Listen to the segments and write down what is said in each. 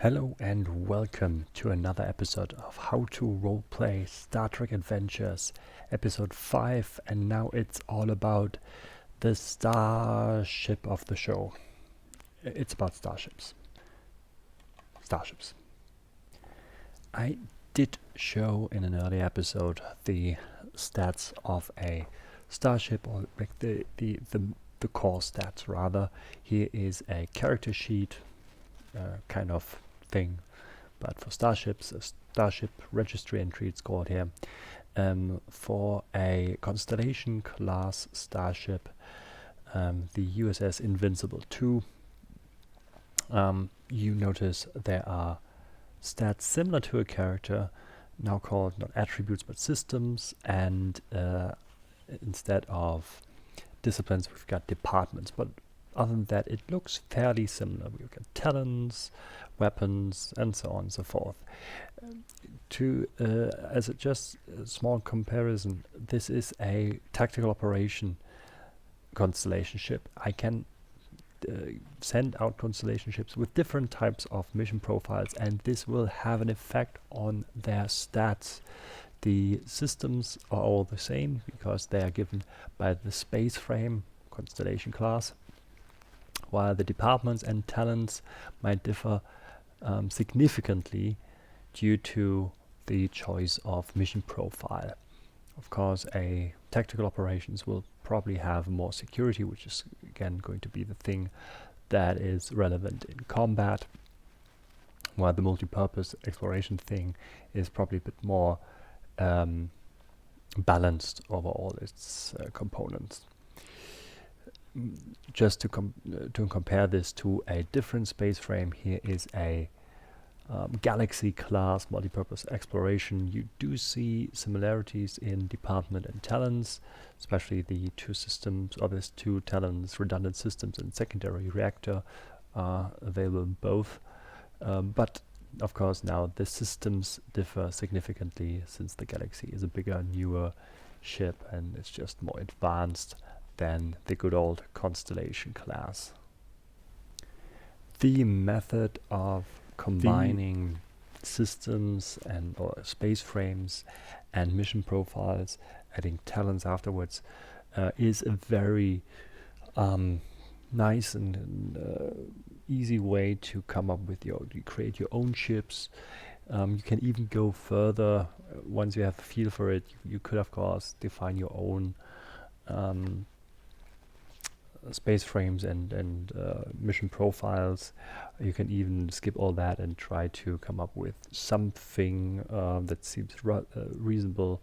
Hello and welcome to another episode of How to Roleplay Star Trek Adventures, episode 5, and now it's all about the starship of the show. It's about starships. I did show in an early episode the stats of a starship, or like the core stats rather. Here is a character sheet kind of thing, but for starships, a starship registry entry it's called here. For a Constellation class starship, the USS Invincible 2, you notice there are stats similar to a character, now called not attributes but systems, and instead of disciplines we've got departments, but other than that it looks fairly similar. We've got talents, weapons, and so on and so forth. As just a small comparison, this is a tactical operation constellation ship. I can send out constellation ships with different types of mission profiles, and this will have an effect on their stats. The systems are all the same because they are given by the space frame constellation class, while the departments and talents might differ significantly due to the choice of mission profile. Of course, a tactical operations will probably have more security, which is again going to be the thing that is relevant in combat, while the multi-purpose exploration thing is probably a bit more balanced over all its components. Just to compare this to a different space frame, here is a Galaxy class multipurpose exploration. You do see similarities in department and talents, especially the two systems, or there's two talents, redundant systems and secondary reactor are available in both. But of course now the systems differ significantly, since the Galaxy is a bigger, newer ship and it's just more advanced than the good old Constellation class. The method of combining systems and or space frames and mission profiles, adding talents afterwards, is a very nice and easy way to come up with you create your own ships. You can even go further once you have a feel for it. You could of course define your own space frames and mission profiles. You can even skip all that and try to come up with something that seems reasonable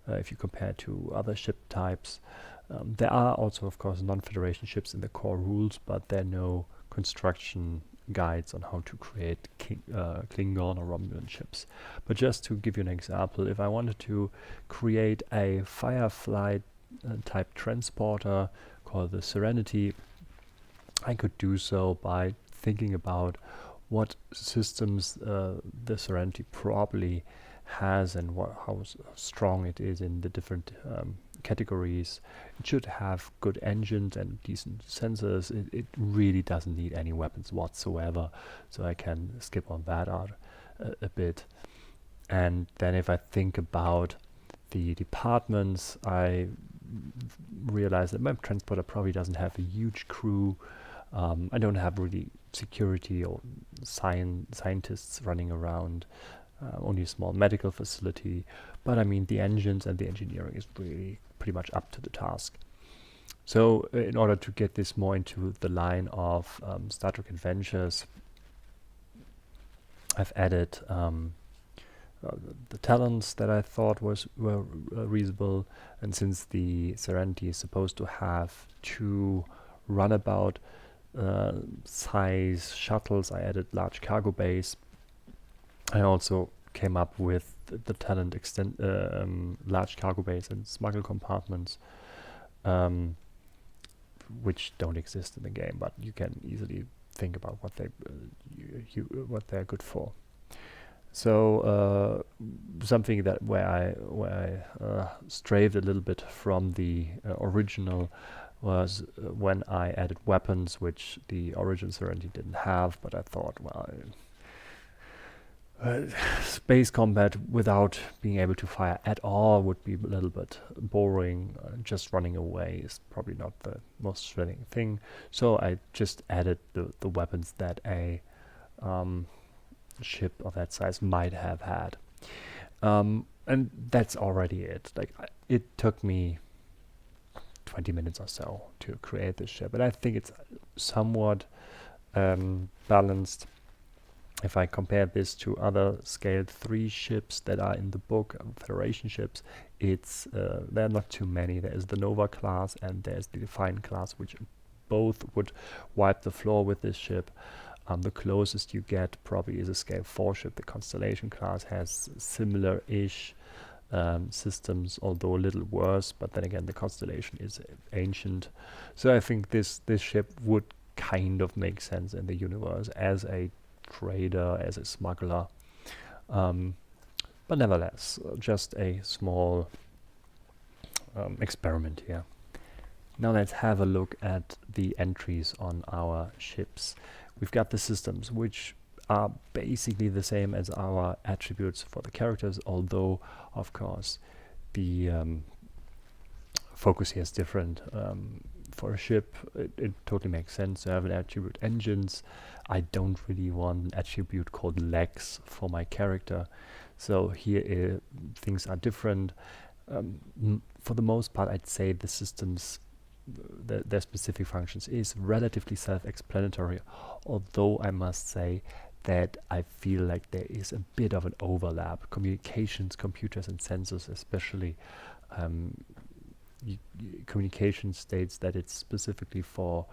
if you compare to other ship types. There are also of course non-Federation ships in the core rules, but there are no construction guides on how to create Klingon or Romulan ships. But just to give you an example, if I wanted to create a Firefly type transporter called the Serenity, I could do so by thinking about what systems the Serenity probably has and how strong it is in the different categories. It should have good engines and decent sensors. It really doesn't need any weapons whatsoever, so I can skip on that out a bit. And then if I think about the departments, I realize that my transporter probably doesn't have a huge crew. I don't have really security or scientists running around, only a small medical facility, but I mean the engines and the engineering is really pretty much up to the task. So in order to get this more into the line of Star Trek Adventures, I've added the talents that I thought were reasonable, and since the Serenity is supposed to have two runabout size shuttles, I added large cargo bays. I also came up with the talent large cargo bays and smuggle compartments, which don't exist in the game, but you can easily think about what they're good for. So something that where I strayed a little bit from the original was when I added weapons, which the original Serenity didn't have. But I thought, well, Uh, Space combat without being able to fire at all would be a little bit boring. Just running away is probably not the most thrilling thing. So I just added the weapons that a ship of that size might have had. And that's already it. Like it took me 20 minutes or so to create this ship, and I think it's somewhat balanced. If I compare this to other scale 3 ships that are in the book, Federation ships, there are not too many. There is the Nova class and there's the Defiant class, which both would wipe the floor with this ship. The closest you get probably is a scale 4 ship. The Constellation class has similar-ish systems, although a little worse, but then again the Constellation is ancient. So I think this ship would kind of make sense in the universe as a trader, as a smuggler, but nevertheless just a small experiment here. Now let's have a look at the entries on our ships. We've got the systems, which are basically the same as our attributes for the characters, although of course the focus here is different. For a ship, it totally makes sense to have an attribute engines. I don't really want an attribute called legs for my character. So here things are different. For the most part, I'd say the systems, their specific functions is relatively self-explanatory, although I must say that I feel like there is a bit of an overlap. Communications, computers and sensors especially. Communication states that it's specifically for,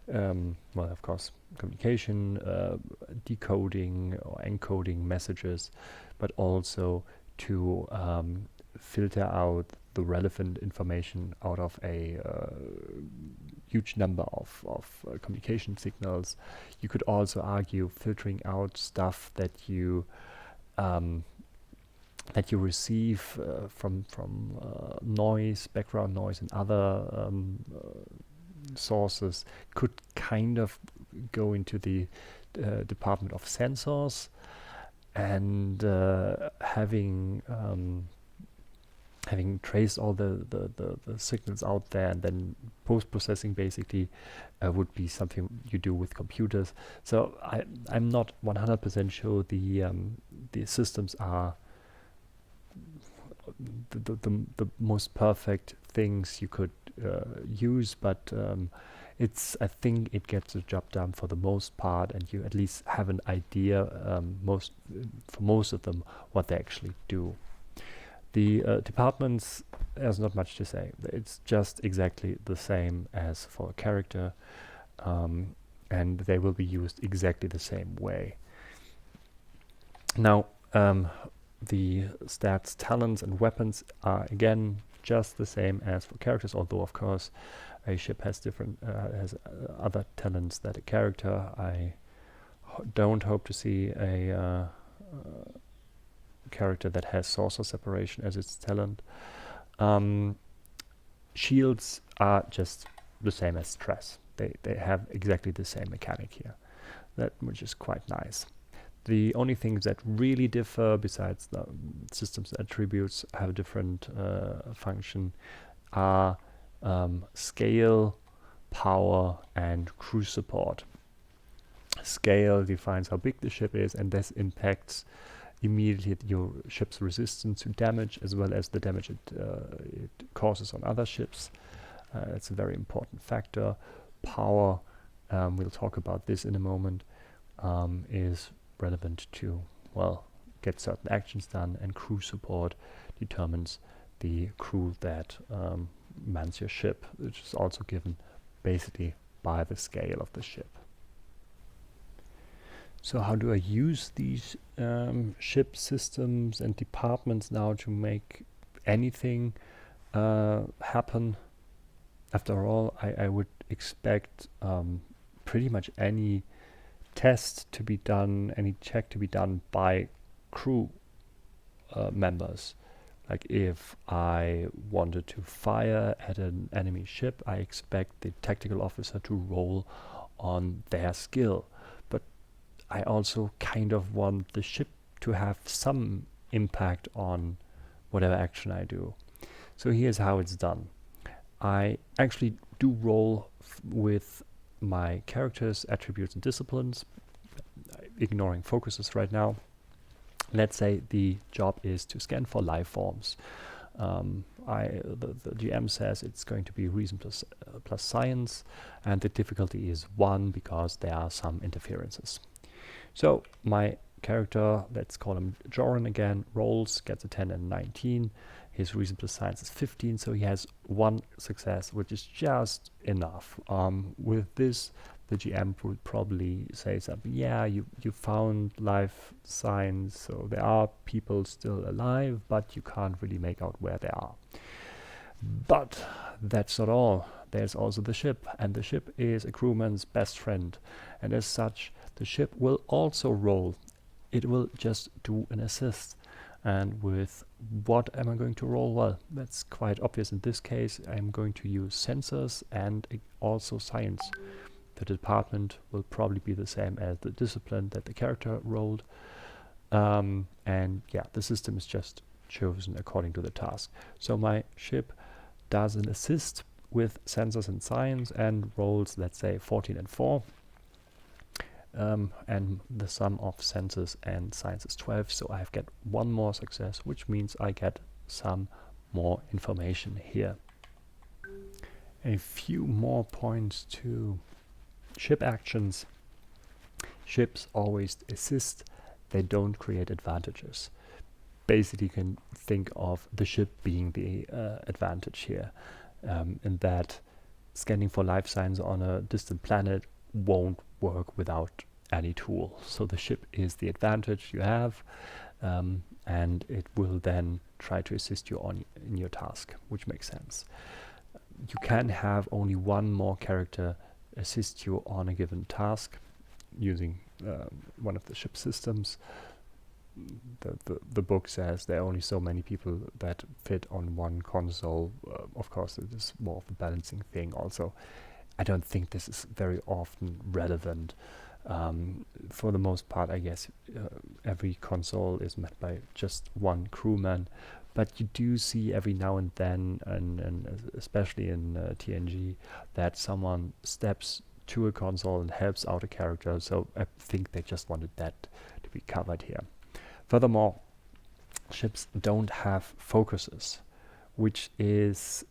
well, of course, communication, decoding or encoding messages, but also to filter out the relevant information out of a huge number of communication signals. You could also argue filtering out stuff that you receive from noise, background noise, and other sources could kind of go into the department of sensors, and having traced all the signals out there, and then post-processing basically would be something you do with computers. So I'm not 100% sure the systems are the most perfect things you could use, but I think it gets the job done for the most part, and you at least have an idea for most of them what they actually do. The departments, there's not much to say. It's just exactly the same as for a character, and they will be used exactly the same way. Now, the stats, talents, and weapons are again just the same as for characters, although of course a ship has different other talents than a character. I don't hope to see a character that has sorcerer separation as its talent. Shields are just the same as stress. They have exactly the same mechanic here, which is quite nice. The only things that really differ, besides the systems attributes have a different function, are scale, power, and crew support. Scale defines how big the ship is, and this impacts immediately your ship's resistance to damage, as well as the damage it causes on other ships. It's a very important factor. Power, we'll talk about this in a moment, is relevant to, well, get certain actions done, and crew support determines the crew that mans your ship, which is also given basically by the scale of the ship. So how do I use these ship systems and departments now to make anything happen? After all, I would expect pretty much any test to be done, any check to be done by crew members. Like if I wanted to fire at an enemy ship, I expect the tactical officer to roll on their skill. But I also kind of want the ship to have some impact on whatever action I do. So here's how it's done. I actually do roll with my characters, attributes, and disciplines, ignoring focuses right now. Let's say the job is to scan for life forms. The GM says it's going to be reason plus science, and the difficulty is 1 because there are some interferences. So my character, let's call him Joran again, rolls, gets a 10 and 19. His reason plus science is 15, so he has 1 success, which is just enough. With this, the GM would probably say something, yeah, you found life signs, so there are people still alive, but you can't really make out where they are. But that's not all. There's also the ship, and the ship is a crewman's best friend, and as such, the ship will also roll. It will just do an assist. And with what am I going to roll? Well, that's quite obvious in this case. I'm going to use sensors and also science. The department will probably be the same as the discipline that the character rolled. And yeah, the system is just chosen according to the task. So my ship does an assist with sensors and science and rolls, let's say, 14 and 4. And the sum of sensors and science is 12, so I get 1 more success, which means I get some more information here. A few more points to ship actions. Ships always assist, they don't create advantages. Basically, you can think of the ship being the advantage here, in that scanning for life signs on a distant planet won't work without any tool. So the ship is the advantage you have, and it will then try to assist you in your task, which makes sense. You can have only 1 more character assist you on a given task using one of the ship systems. The book says there are only so many people that fit on 1 console. Of course, it is more of a balancing thing also. I don't think this is very often relevant. For the most part, I guess every console is met by just 1 crewman, but you do see every now and then, and especially in TNG, that someone steps to a console and helps out a character, so I think they just wanted that to be covered here. Furthermore, ships don't have focuses, which is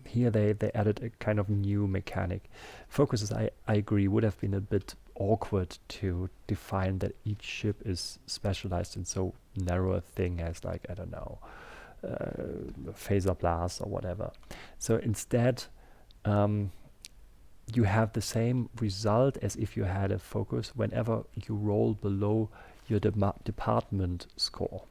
here they added a kind of new mechanic. Focuses, I agree, would have been a bit awkward to define that each ship is specialized in so narrow a thing as, like, I don't know, phaser blast or whatever. So instead, you have the same result as if you had a focus whenever you roll below your department score.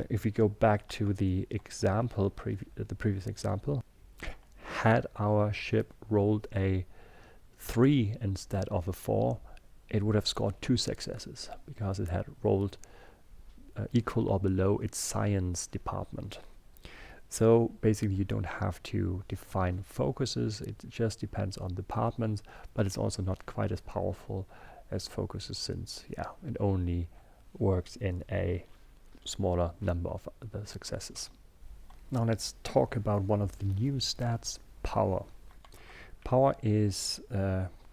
If we go back to the example, the previous example, had our ship rolled a 3 instead of a 4, it would have scored 2 successes because it had rolled equal or below its science department. So basically you don't have to define focuses, it just depends on departments, but it's also not quite as powerful as focuses, since it only works in a smaller number of the successes. Now let's talk about one of the new stats, power. Power is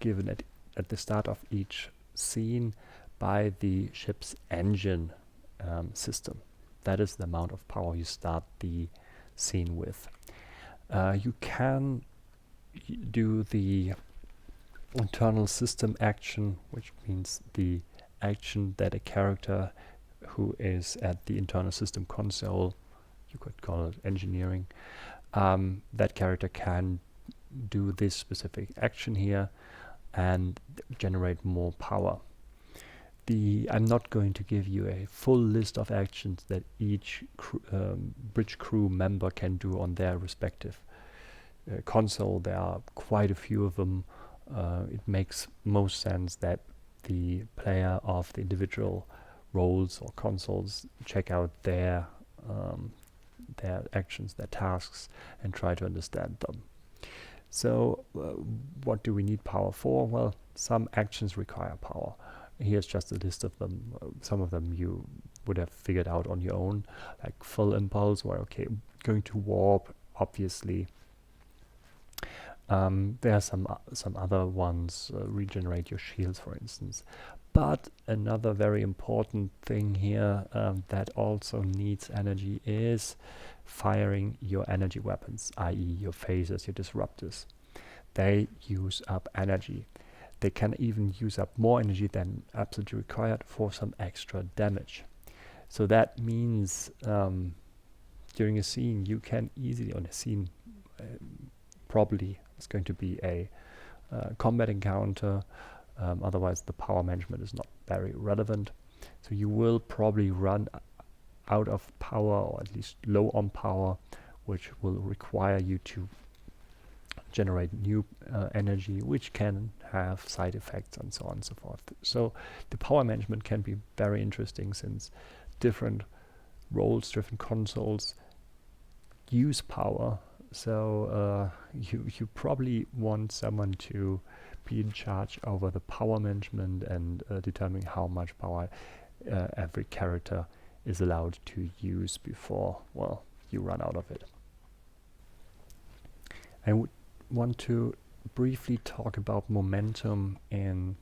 given at the start of each scene by the ship's engine system. That is the amount of power you start the scene with. You can do the internal system action, which means the action that a character who is at the internal system console, you could call it engineering, that character can do this specific action here and generate more power. I'm not going to give you a full list of actions that each bridge crew member can do on their respective console. There are quite a few of them. It makes most sense that the player of the individual roles or consoles check out their actions, their tasks, and try to understand them. So what do we need power for? Well, some actions require power. Here's just a list of them. Some of them you would have figured out on your own, like full impulse, where okay, going to warp, obviously. There are some other ones, regenerate your shields, for instance. But another very important thing here that also needs energy is firing your energy weapons, i.e. your phasers, your disruptors. They use up energy. They can even use up more energy than absolutely required for some extra damage. So that means during a scene you can easily, on a scene probably it's going to be a combat encounter, otherwise the power management is not very relevant. So you will probably run out of power, or at least low on power, which will require you to generate new energy, which can have side effects and so on and so forth. So the power management can be very interesting, since different roles, different consoles use power. So you probably want someone to be in charge over the power management and determining how much power every character is allowed to use before, well, you run out of it. I would want to briefly talk about momentum in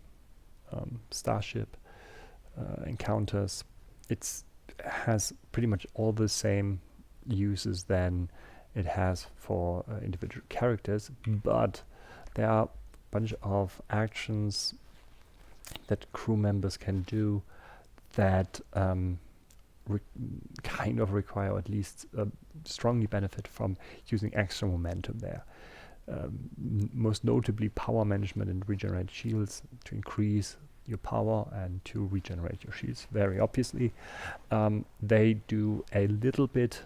Starship encounters. It has pretty much all the same uses than it has for individual characters, but there are a bunch of actions that crew members can do that kind of require, or at least strongly benefit from using extra momentum there. Most notably power management and regenerate shields to increase your power and to regenerate your shields. Very obviously, they do a little bit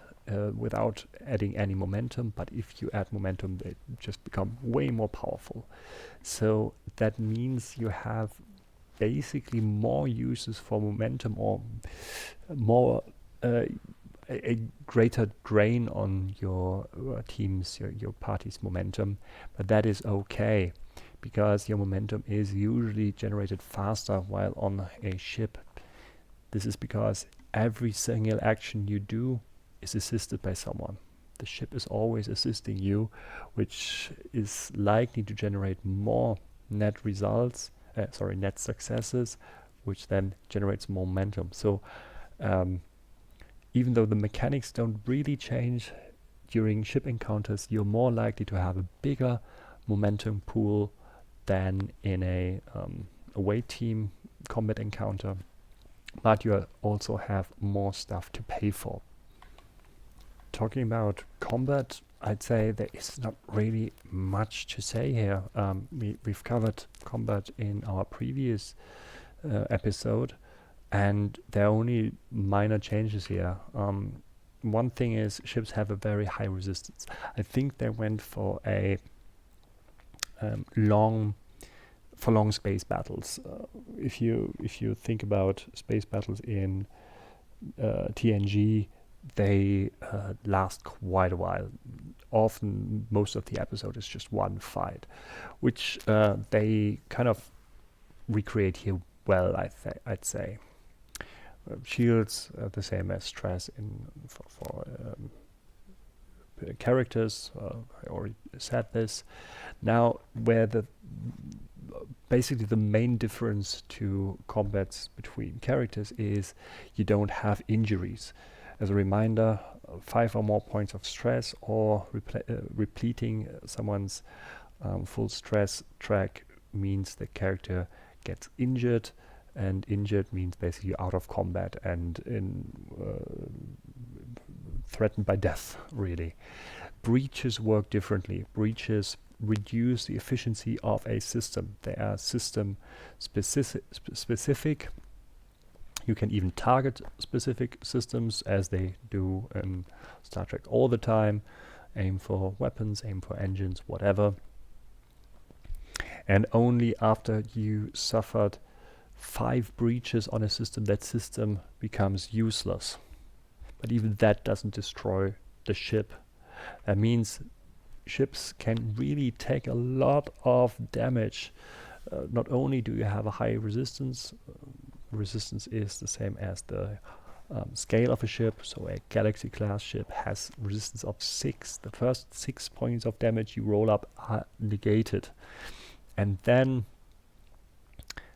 without adding any momentum, but if you add momentum, they just become way more powerful. So that means you have basically more uses for momentum, or more a greater drain on your team's, your party's momentum. But that is okay, because your momentum is usually generated faster while on a ship. This is because every single action you do is assisted by someone. The ship is always assisting you, which is likely to generate more net results, net successes, which then generates more momentum. So even though the mechanics don't really change during ship encounters, you're more likely to have a bigger momentum pool than in a away team combat encounter, but you also have more stuff to pay for. Talking about combat, I'd say there is not really much to say here. We've covered combat in our previous episode, and there are only minor changes here. One thing is ships have a very high resistance. I think they went for a long space battles. If you think about space battles in TNG, they last quite a while. Often, most of the episode is just one fight, which they kind of recreate here well. I'd say shields the same as stress in for characters. I already said this. Now, where basically the main difference to combats between characters is you don't have injuries. As a reminder, 5 or more points of stress, or repleting someone's full stress track means the character gets injured, and injured means basically out of combat and threatened by death, really. Breaches work differently. Breaches reduce the efficiency of a system. They are system specific. You can even target specific systems, as they do in Star Trek all the time. Aim for weapons, aim for engines, whatever. And only after you suffered 5 breaches on a system, that system becomes useless. But even that doesn't destroy the ship. That means ships can really take a lot of damage. Not only do you have a high resistance, resistance is the same as the scale of a ship. So a Galaxy class ship has resistance of 6. The first 6 points of damage you roll up are negated, and then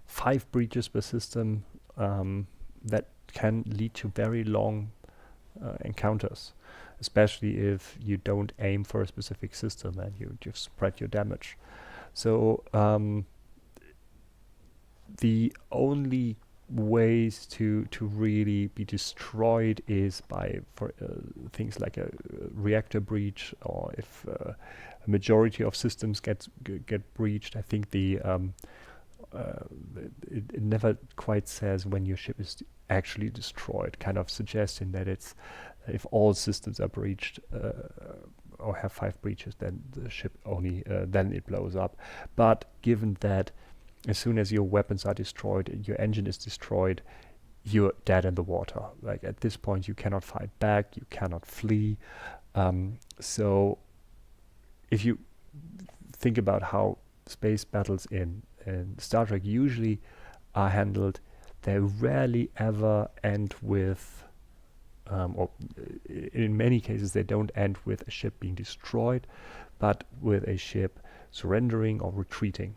5 breaches per system that can lead to very long encounters, especially if you don't aim for a specific system and you just spread your damage. So the only ways to really be destroyed is by things like a reactor breach, or if a majority of systems get breached. I think it never quite says when your ship is actually destroyed, kind of suggesting that it's if all systems are breached or have 5 breaches, then the ship only then it blows up. But given that as soon as your weapons are destroyed and your engine is destroyed, you're dead in the water. Like at this point, you cannot fight back, you cannot flee. So if you think about how space battles in Star Trek usually are handled, they rarely ever end with, or in many cases they don't end with a ship being destroyed, but with a ship surrendering or retreating.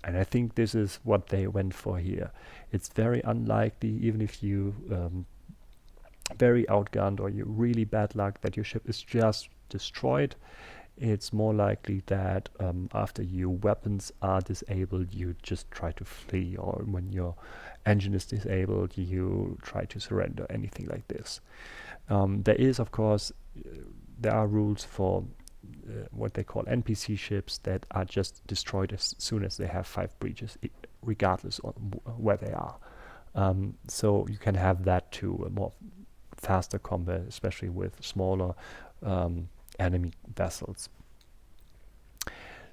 And I think this is what they went for here. It's very unlikely, even if you very outgunned or you really bad luck, that your ship is just destroyed. It's more likely that after your weapons are disabled, you just try to flee, or when your engine is disabled, you try to surrender, anything like this. There is, of course, there are rules for what they call NPC ships that are just destroyed as soon as they have 5 breaches, regardless of where they are. So you can have that to a more faster combat, especially with smaller enemy vessels.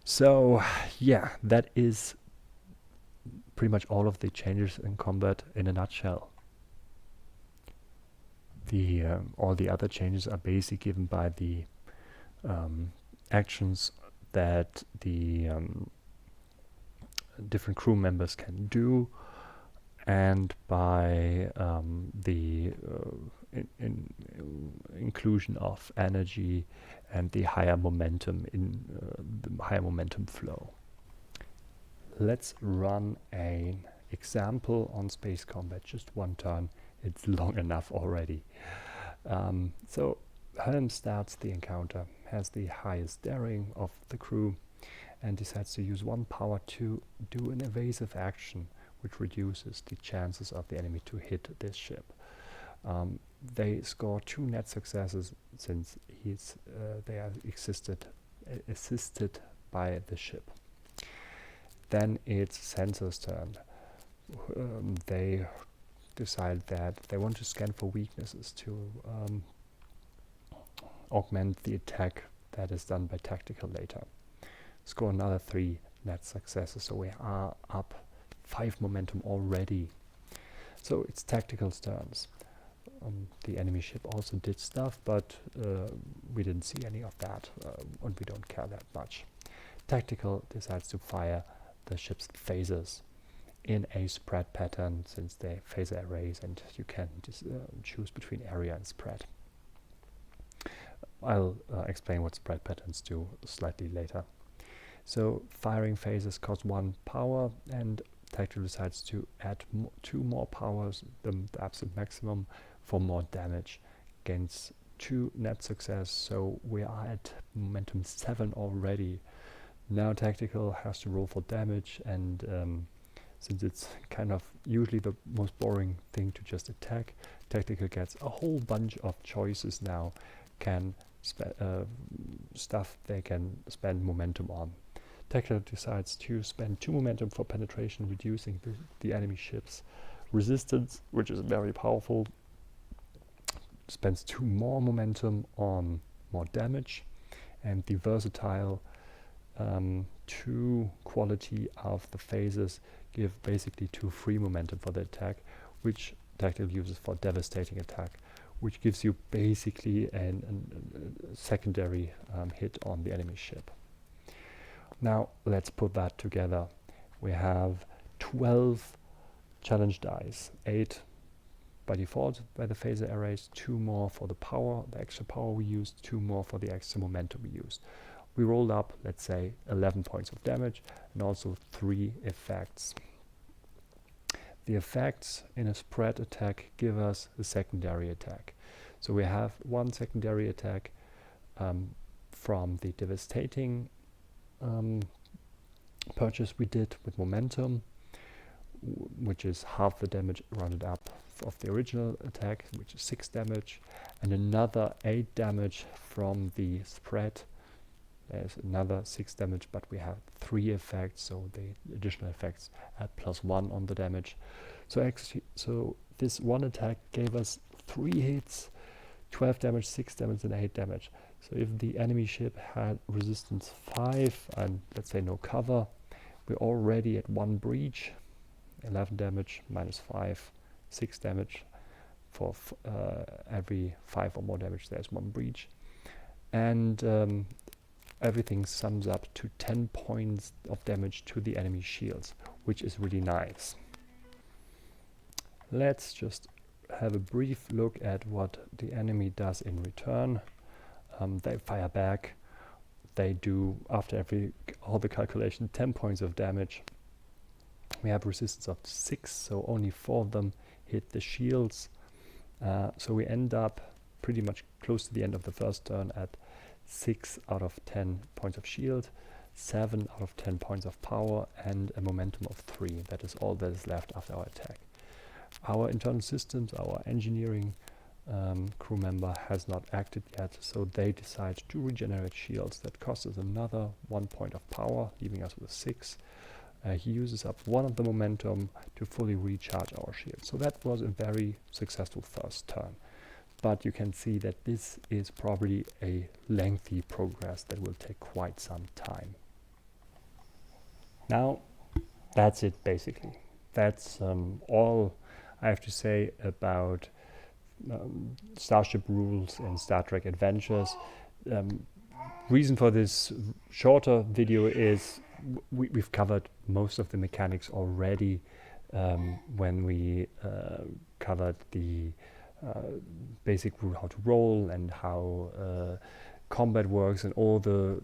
So yeah, that is pretty much all of the changes in combat in a nutshell. All the other changes are basically given by the actions that the different crew members can do, and by the inclusion of energy and the higher momentum in the higher momentum flow. Let's run an example on space combat, just one turn. It's long enough already. So Helm starts the encounter, has the highest daring of the crew, and decides to use 1 power to do an evasive action which reduces the chances of the enemy to hit this ship. They score 2 net successes since they are assisted by the ship. Then it's Sensor's turn. They decide that they want to scan for weaknesses to augment the attack that is done by Tactical later. Score another 3 net successes, so we are up 5 momentum already. So it's Tactical's turns. The enemy ship also did stuff, but we didn't see any of that, and we don't care that much. Tactical decides to fire the ship's phasers in a spread pattern, since they phaser arrays and you can just choose between area and spread. I'll explain what spread patterns do slightly later. So firing phasers costs 1 power, and Tactical decides to add 2 more powers, the absolute maximum, for more damage. Gains 2 net success, so we are at momentum 7 already. Now Tactical has to roll for damage, and since it's kind of usually the most boring thing to just attack, Tactical gets a whole bunch of choices now, can stuff they can spend momentum on. Tactical decides to spend 2 momentum for penetration, reducing the enemy ship's resistance, which is very powerful. Spends 2 more momentum on more damage, and the versatile 2 quality of the phases give basically 2 free momentum for the attack, which Tactical uses for devastating attack, which gives you basically a secondary hit on the enemy ship. Now let's put that together. We have 12 challenge dice, 8 by default by the phaser arrays, 2 more for the power, the extra power we used, 2 more for the extra momentum we used. We rolled up, let's say, 11 points of damage and also 3 effects. The effects in a spread attack give us a secondary attack. So we have one secondary attack from the devastating purchase we did with momentum, which is half the damage rounded up of the original attack, which is 6 damage, and another 8 damage from the spread. There's another 6 damage, but we have 3 effects, so the additional effects add +1 on the damage. So actually, this one attack gave us 3 hits, 12 damage, 6 damage, and 8 damage. So if the enemy ship had resistance 5 and let's say no cover, we're already at 1 breach, 11 damage, -5, 6 damage. For every 5 or more damage, there's 1 breach. And everything sums up to 10 points of damage to the enemy shields, which is really nice. Let's just have a brief look at what the enemy does in return. They fire back. They do, after all the calculation, 10 points of damage. We have resistance of 6, so only 4 of them hit the shields. So we end up pretty much close to the end of the first turn at 6 out of 10 points of shield, 7 out of 10 points of power, and a momentum of 3. That is all that is left after our attack. Our internal systems, our engineering crew member has not acted yet, so they decide to regenerate shields. That costs us another 1 point of power, leaving us with 6. He uses up 1 of the momentum to fully recharge our shield. So that was a very successful first turn. But you can see that this is probably a lengthy progress that will take quite some time. Now, that's it basically. That's all I have to say about Starship rules in Star Trek Adventures. Reason for this shorter video is we've covered most of the mechanics already when we covered the basic rule how to roll and how combat works and all the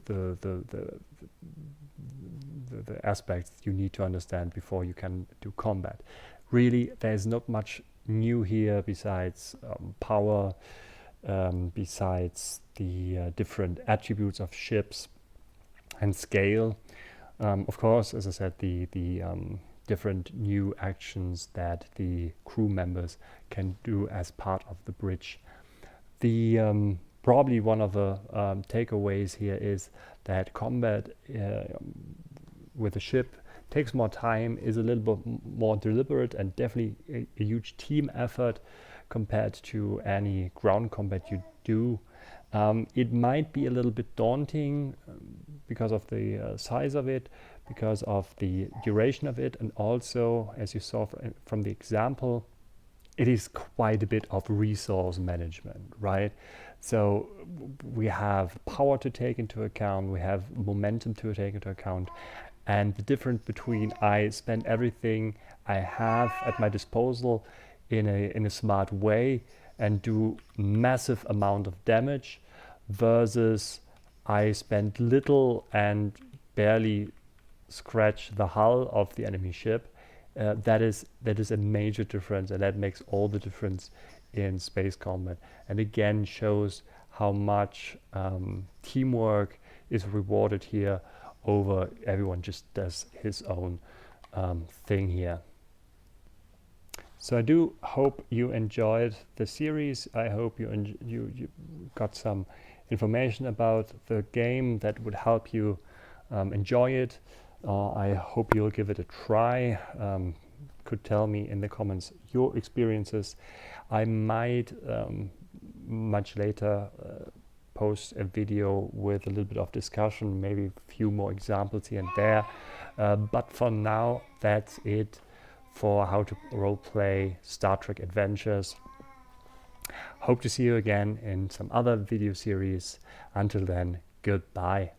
aspects you need to understand before you can do combat. Really, there's not much new here besides power, besides the different attributes of ships and scale. Of course, as I said, the different new actions that the crew members can do as part of the bridge. The probably one of the takeaways here is that combat with a ship takes more time, is a little bit more deliberate, and definitely a huge team effort compared to any ground combat you do. It might be a little bit daunting because of the size of it, because of the duration of it, and also, as you saw from the example, it is quite a bit of resource management, right? So we have power to take into account, we have momentum to take into account, and the difference between I spend everything I have at my disposal in a smart way and do massive amount of damage versus I spend little and barely scratch the hull of the enemy ship. That is a major difference, and that makes all the difference in space combat, and again shows how much teamwork is rewarded here over everyone just does his own thing here. So I do hope you enjoyed the series. I hope you got some information about the game that would help you enjoy it. I hope you'll give it a try. Could tell me in the comments your experiences. I might much later post a video with a little bit of discussion, maybe a few more examples here and there. But for now, that's it for how to roleplay Star Trek Adventures. Hope to see you again in some other video series. Until then, goodbye.